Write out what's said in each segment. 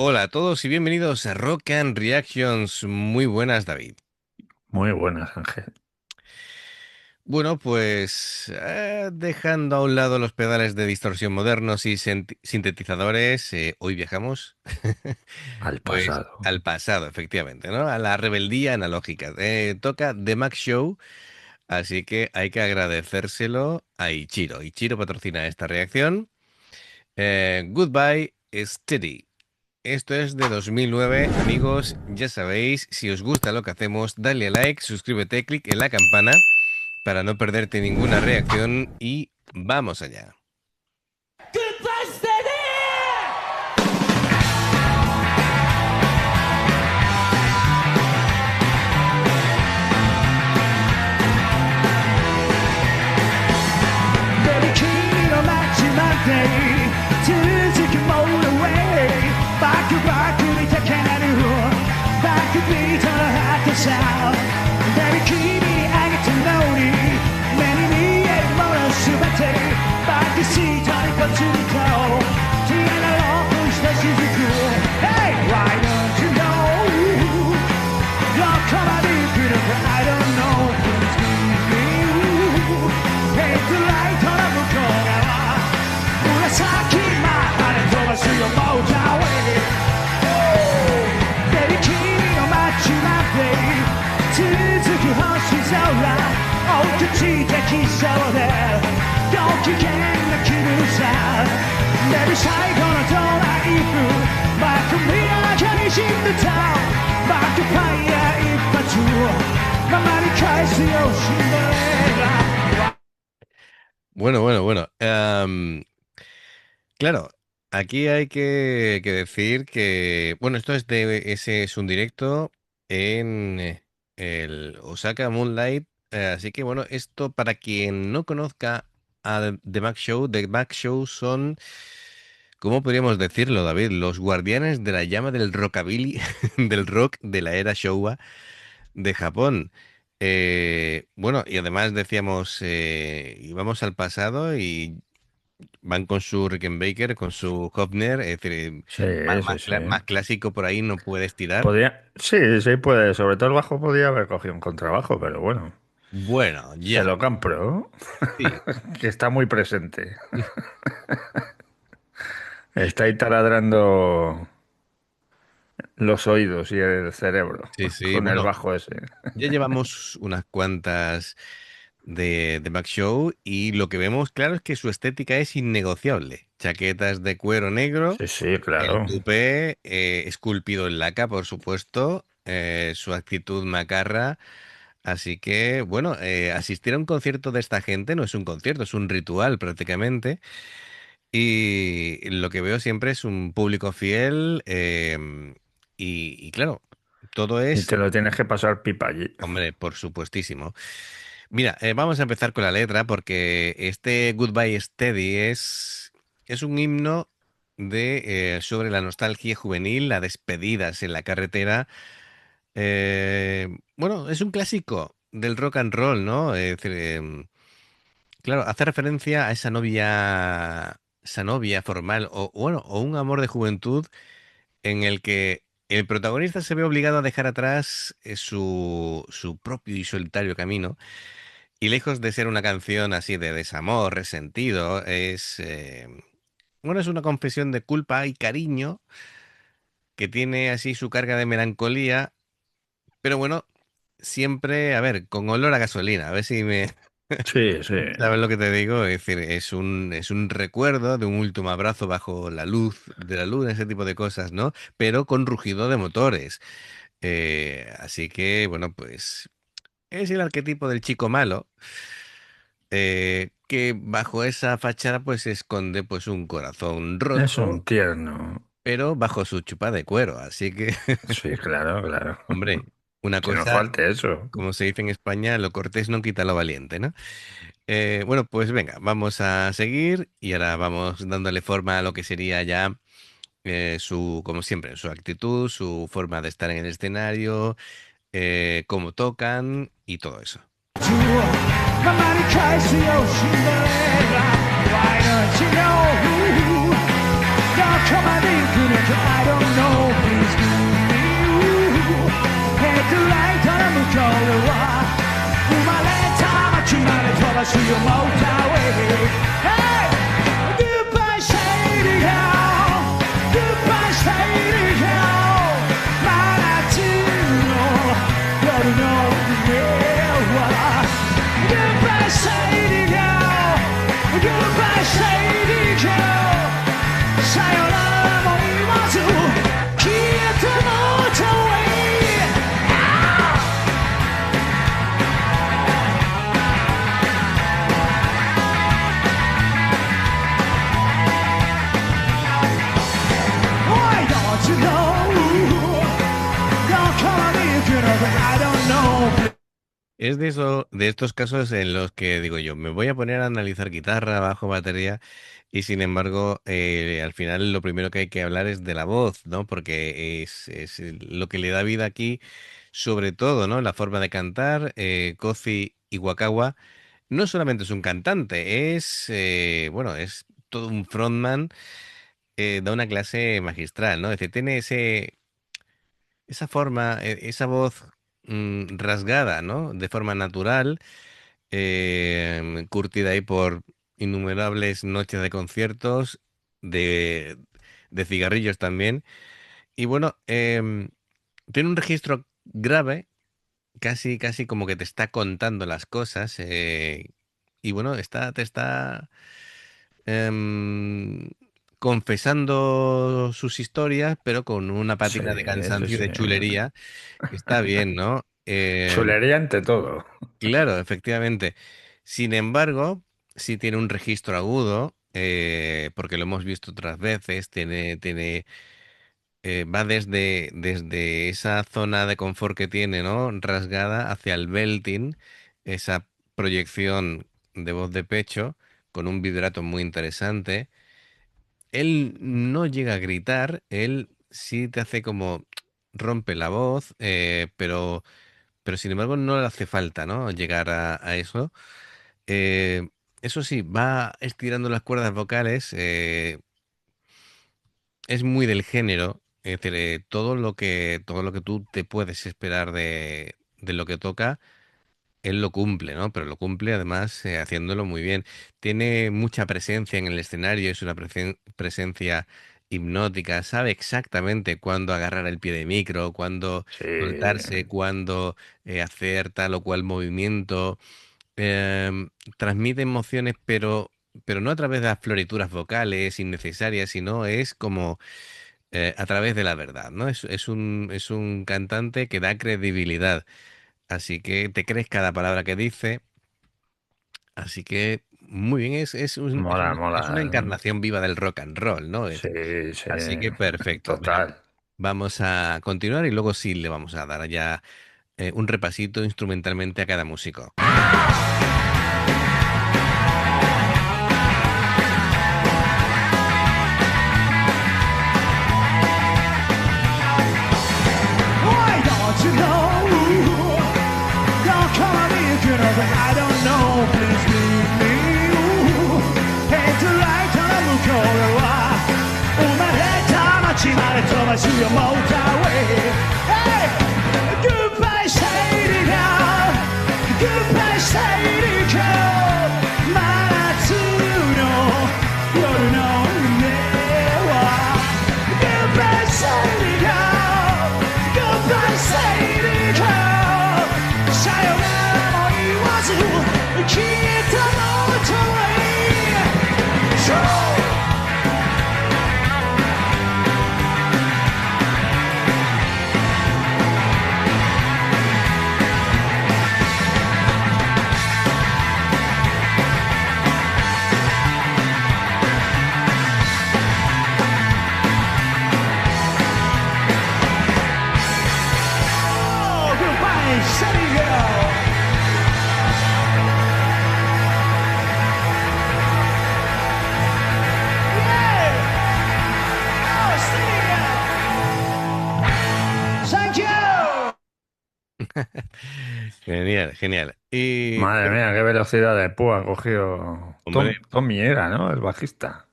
Hola a todos y bienvenidos a Rock and Reactions. Muy buenas, David. Muy buenas, Ángel. Bueno, pues dejando a un lado los pedales de distorsión modernos y sintetizadores, hoy viajamos Al pues pasado. al pasado, efectivamente, ¿no? A la rebeldía analógica. Toca The Mac Show, así que hay que agradecérselo a Ichiro. Ichiro patrocina esta reacción. Goodbye, Steady. Esto es de 2009, amigos, ya sabéis, si os gusta lo que hacemos, dale a like, suscríbete, clic en la campana para no perderte ninguna reacción y vamos allá. Baby, 君の街まで続きモードウェイバックバックに高鳴るバックビートのハットサウンド Baby 君にあげたのに目に見えるものすべてバックシートにポツンと消えなろうとした雫 Hey, why don't you know どこまで行くのか I don't know Please give meヘッドライトの向こう側紫まで飛ばすよモーターウェイベビー君の街まで続く星空大口できそうでご機嫌な気分さベビー最後のドライブバックミラーに死んでたバックファイヤー一発ママに返すよシンデレラBueno. Claro, aquí hay que decir que, bueno, esto es ese es un directo en el Osaka Moonlight, así que bueno, esto para quien no conozca a The Mac Show son, ¿cómo podríamos decirlo, David? Los guardianes de la llama del rockabilly, del rock de la era Showa de Japón. Bueno, y además decíamos, íbamos al pasado y van con su Rickenbacker, con su Hofner, es decir, Sí, sí, sí. más clásico por ahí no puedes tirar. Sí, puede. Sobre todo el bajo podía haber cogido un contrabajo, pero bueno, Bueno, se ya, lo compró, sí. que está muy presente. Está ahí taladrando los oídos y el cerebro Sí, con el bueno, bajo ese. ya llevamos unas cuantas de Mac Show y lo que vemos claro es que su estética es innegociable. Chaquetas de cuero negro, Sí, sí, el claro. tupé esculpido en laca, por supuesto, su actitud macarra. Así que, bueno, asistir a un concierto de esta gente no es un concierto, es un ritual prácticamente. Y lo que veo siempre es un público fiel y claro, todo Y es, te lo tienes que pasar pipa allí. hombre, por supuestísimo. Mira, vamos a empezar con la letra porque este Goodbye Steady es un himno sobre la nostalgia juvenil, las despedidas en la carretera. Bueno, es un clásico del rock and roll, ¿no? Es decir, claro, hace referencia a esa novia formal o bueno, o un amor de juventud en el que el protagonista se ve obligado a dejar atrás su propio y solitario camino. Y lejos de ser una canción así de desamor, resentido, bueno, es una confesión de culpa y cariño que tiene así su carga de melancolía, pero bueno, siempre, a ver, con olor a gasolina, a ver si me, Sí, sí. ¿sabes lo que te digo? Es decir, es un recuerdo de un último abrazo bajo la luz de la luna, ese tipo de cosas, ¿no? Pero con rugido de motores. Así que, bueno, pues es el arquetipo del chico malo, que bajo esa fachada pues esconde pues un corazón Es un roto, tierno. pero bajo su chupa de cuero. Así que, Sí, claro, claro. hombre, una Que no cosa, falte eso. como se dice en España, lo cortés no quita lo valiente, ¿no? Bueno, pues venga, vamos a seguir y ahora vamos dándole forma a lo que sería ya como siempre, su actitud, su forma de estar en el escenario, cómo tocan y todo eso. Mamma di Casey Cinderella, why don't you know? Don't come and I don't know. れは生まれた街まで飛ばすよモーターウェイ Hey! Goodbye Shady Hell Goodbye Shady Hell 真夏の夜の夢は Goodbye Shady Hell Goodbye Shady Hell さよならも言わず消えても遠いWhy don't you know? Don't call me if you know that I don't know. Es de eso, de estos casos en los que digo yo, me voy a poner a analizar guitarra, bajo, batería, y sin embargo, al final lo primero que hay que hablar es de la voz, ¿no? Porque es lo que le da vida aquí, sobre todo, ¿no? La forma de cantar. Kozi Iwakawa no solamente es un cantante, bueno, es todo un frontman, da una clase magistral, ¿no? Es decir, tiene esa forma, esa voz rasgada, ¿no? De forma natural, curtida ahí por innumerables noches de conciertos, de, de cigarrillos también. Y bueno, tiene un registro grave, casi como que te está contando las cosas. Y bueno, te está em, confesando sus historias, pero con una Sí, pátina de sí, cansancio y sí. de chulería, que está bien, ¿no? Chulería ante todo. Claro, efectivamente. Sin embargo, sí tiene un registro agudo, porque lo hemos visto otras veces, va desde esa zona de confort que tiene, ¿no? Rasgada hacia el belting, esa proyección de voz de pecho, con un vibrato muy interesante. Él no llega a gritar, él sí te hace como rompe la voz, pero sin embargo no le hace falta, ¿no? Llegar a eso. Eh, Eso sí, va estirando las cuerdas vocales, es muy del género, es decir, todo lo que tú te puedes esperar de lo que toca, él lo cumple, ¿no? Pero lo cumple además haciéndolo muy bien. Tiene mucha presencia en el escenario, es una presencia hipnótica, sabe exactamente cuándo agarrar el pie de micro, cuándo Sí, soltarse, cuándo hacer tal o cual movimiento. Transmite emociones, pero no a través de las florituras vocales innecesarias, sino es como a través de la verdad, ¿no? Es un cantante que da credibilidad, así que te crees cada palabra que dice, así que muy bien, mola, es una mola. encarnación viva del rock and roll, ¿no? Sí, sí, Así que perfecto. Venga, total. vamos a continuar y luego sí le vamos a dar ya un repasito instrumentalmente a cada músico. Why don't you know? Don't call me if you know that I don't know. Please leave me. Head to right on the向こう側生まれた街まで飛ばすよモーターウェイ Hey! Goodbye Shady Girl Goodbye Shady Girl 真夏の夜の夢は Goodbye Shady Girl Goodbye Shady Girl さよならも言わず消えたも遠い True Oh, goodbye, Sunny Girl. Yeah. Oh, Sunny Girl. Thank you. Genial, genial. Y Madre bueno, mía, qué velocidad de púa ha cogido hombre, Tommy era, ¿no? El bajista.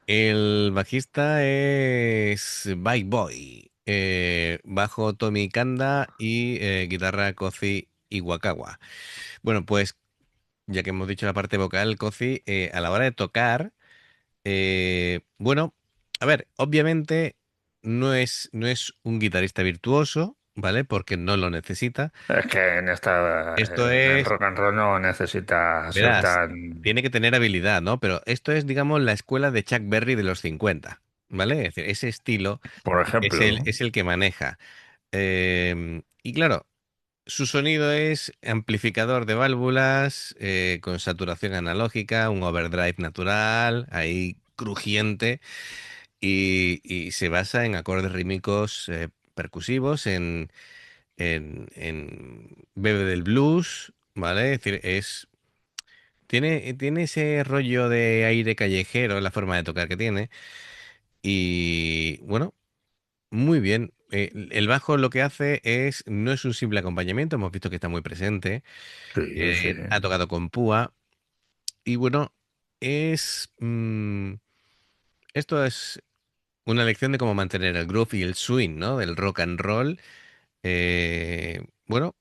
el bajista es Bike Boy. bajo Tomi Kanda y guitarra Kozi Iwakawa. Bueno, pues ya que hemos dicho la parte vocal, Kozi, a la hora de tocar, bueno, a ver, obviamente no es un guitarrista virtuoso, ¿vale? Porque no lo necesita. Es que Esto en el es, rock and roll no necesita ser verás, tan, tiene que tener habilidad, ¿no? Pero esto es, digamos, la escuela de Chuck Berry de los 50, ¿vale? Es decir, ese estilo por es ejemplo, el, ¿no? es el que maneja. Y claro, su sonido es amplificador de válvulas, con saturación analógica, un overdrive natural, ahí crujiente, y se basa en acordes rítmicos percusivos, en bebe del blues, ¿vale? Es decir, tiene ese rollo de aire callejero, la forma de tocar que tiene, y bueno, muy bien. El bajo lo que hace no es un simple acompañamiento, hemos visto que está muy presente, Sí, sí. ha tocado con púa, y bueno, esto es una lección de cómo mantener el groove y el swing, ¿no? Del rock and roll. Bueno,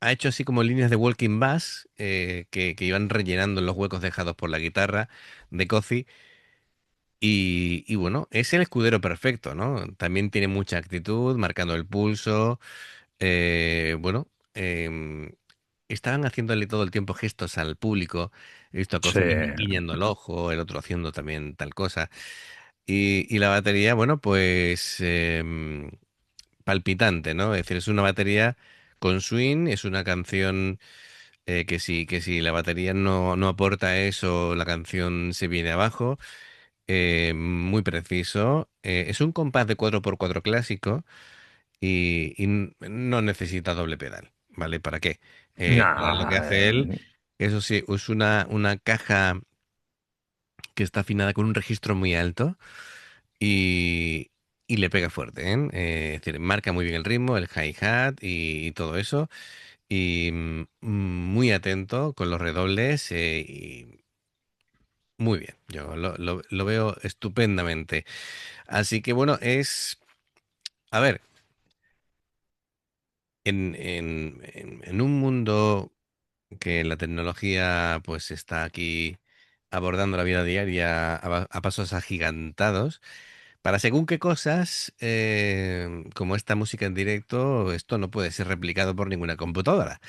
ha hecho así como líneas de walking bass que iban rellenando los huecos dejados por la guitarra de Cozy. Y bueno, es el escudero perfecto, ¿no? También tiene mucha actitud, marcando el pulso. Bueno, estaban haciéndole todo el tiempo gestos al público. He visto a Sí, Cozy guiñando el ojo, el otro haciendo también tal cosa. Y la batería, bueno, pues palpitante, ¿no? Es decir, es una batería con swing, es una canción que si la batería no aporta eso, la canción se viene abajo. Muy preciso. Es un compás de 4x4 clásico y no necesita doble pedal, ¿vale? ¿Para qué? no, Para lo que hace él, eso sí, es una caja que está afinada con un registro muy alto y, y le pega fuerte, ¿eh? Es decir, marca muy bien el ritmo, el hi-hat y todo eso. Y muy atento con los redobles y muy bien. Yo lo veo estupendamente. Así que bueno, a ver, en un mundo que la tecnología pues está aquí abordando la vida diaria a pasos agigantados, para según qué cosas, como esta música en directo, esto no puede ser replicado por ninguna computadora.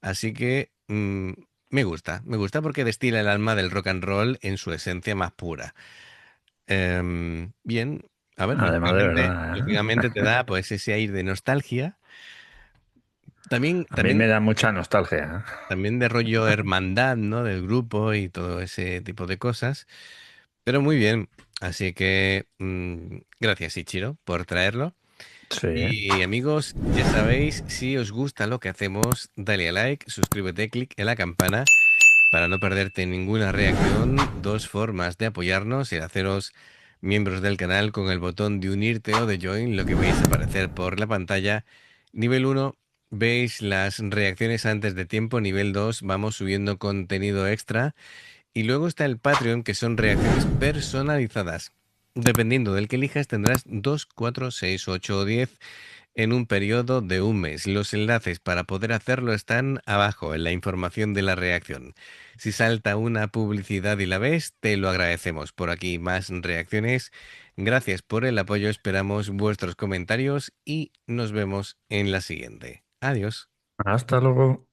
Así que me gusta porque destila el alma del rock and roll en su esencia más pura. Bien, a ver, además de lógicamente, verdad, ¿eh? lógicamente te da pues ese aire de nostalgia, también, A mí también, me da mucha nostalgia, ¿eh? también de rollo hermandad, ¿no? Del grupo y todo ese tipo de cosas. Pero muy bien. Así que gracias, Ichiro, por traerlo. Sí, Y amigos, ya sabéis, si os gusta lo que hacemos, dale a like, suscríbete, clic en la campana para no perderte ninguna reacción. Dos formas de apoyarnos: el haceros miembros del canal con el botón de unirte o de join, lo que vais a aparecer por la pantalla. Nivel uno, veis las reacciones antes de tiempo. Nivel 2, vamos subiendo contenido extra. Y luego está el Patreon, que son reacciones personalizadas. Dependiendo del que elijas, tendrás 2, 4, 6, 8 o 10 en un periodo de un mes. Los enlaces para poder hacerlo están abajo en la información de la reacción. Si salta una publicidad y la ves, te lo agradecemos. Por aquí más reacciones. Gracias por el apoyo, esperamos vuestros comentarios y nos vemos en la siguiente. Adiós. hasta luego.